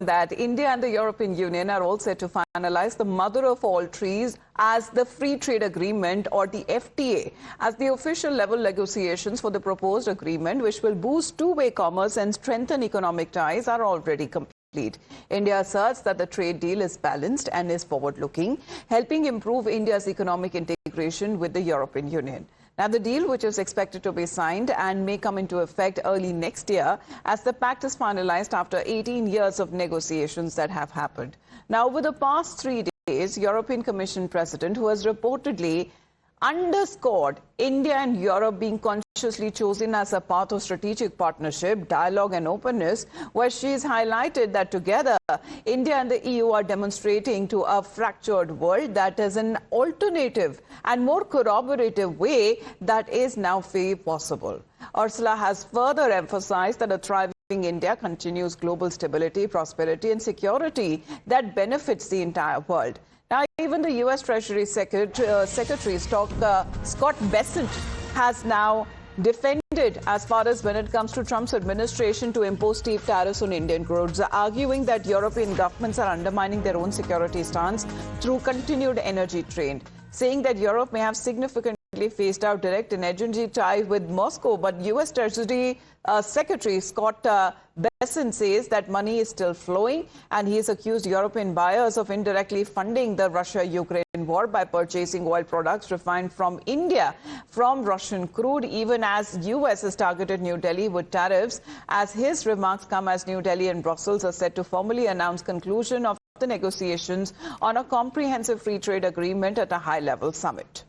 that India and the European Union are all set to finalize the mother of all trees as the Free Trade Agreement, or the FTA, as the official level negotiations for the proposed agreement, which will boost two-way commerce and strengthen economic ties, are already complete. India asserts that the trade deal is balanced and is forward-looking, helping improve India's economic integration with the European Union. Now, the deal, which is expected to be signed and may come into effect early next year, as the pact is finalized after 18 years of negotiations that have happened. Now, over the past 3 days, European Commission President, who has reportedly underscored India and Europe being consciously chosen as a path of strategic partnership, dialogue and openness, where she has highlighted that together India and the EU are demonstrating to a fractured world that is an alternative and more corroborative way that is now possible. Ursula has further emphasized that a thriving India continues global stability, prosperity and security that benefits the entire world. Now, even the U.S. Treasury Secretary Scott Bessent has now defended as far as when it comes to Trump's administration to impose steep tariffs on Indian crudes, arguing that European governments are undermining their own security stance through continued energy trade, saying that Europe may have significantly phased out direct energy ties with Moscow. But U.S. Treasury Secretary Scott Bessent says that money is still flowing, and he has accused European buyers of indirectly funding the Russia-Ukraine war by purchasing oil products refined from India from Russian crude, even as U.S. has targeted New Delhi with tariffs, as his remarks come as New Delhi and Brussels are set to formally announce conclusion of the negotiations on a comprehensive free trade agreement at a high-level summit.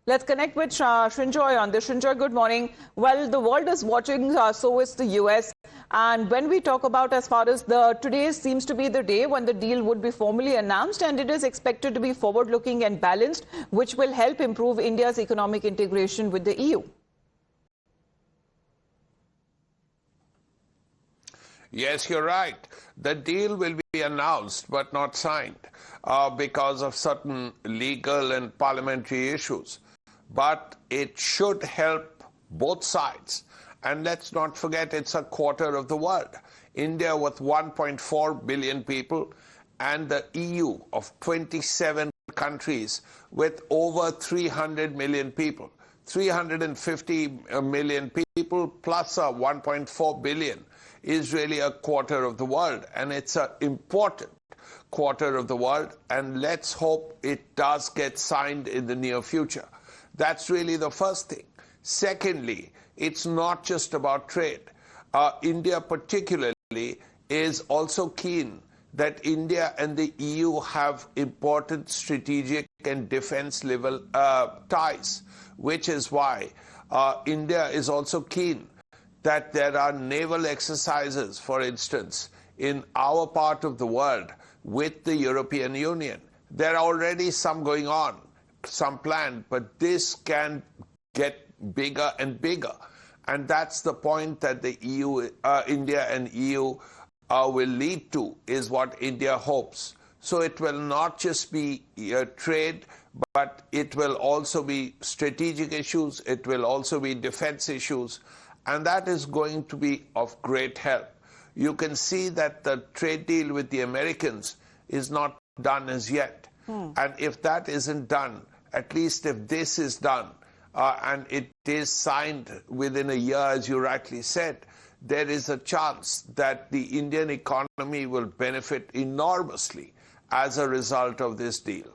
Let's connect with Srinjoy on this. Srinjoy, good morning. Well, the world is watching, so is the U.S. And when we talk about as far as today seems to be the day when the deal would be formally announced, and it is expected to be forward-looking and balanced, which will help improve India's economic integration with the EU. Yes, you're right. The deal will be announced but not signed because of certain legal and parliamentary issues. But it should help both sides. And let's not forget, it's a quarter of the world. India with 1.4 billion people, and the EU of 27 countries with over 300 million people. 350 million people plus 1.4 billion is really a quarter of the world. And it's an important quarter of the world. And let's hope it does get signed in the near future. That's really the first thing. Secondly, it's not just about trade. India particularly is also keen that India and the EU have important strategic and defense level ties, which is why India is also keen that there are naval exercises, for instance, in our part of the world with the European Union. There are already some going on, some planned, but this can get bigger and bigger. And that's the point that the India and EU will lead to, is what India hopes. So it will not just be trade, but it will also be strategic issues, it will also be defense issues, and that is going to be of great help. You can see that the trade deal with the Americans is not done as yet. And if that isn't done, at least if this is done, and it is signed within a year, as you rightly said, there is a chance that the Indian economy will benefit enormously as a result of this deal.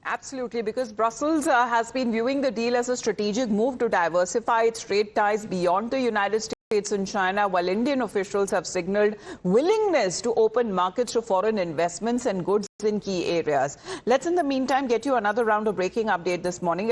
Absolutely, because Brussels has been viewing the deal as a strategic move to diversify its trade ties beyond the United States and China, while Indian officials have signaled willingness to open markets to foreign investments and goods in key areas. Let's, in the meantime, get you another round of breaking update this morning.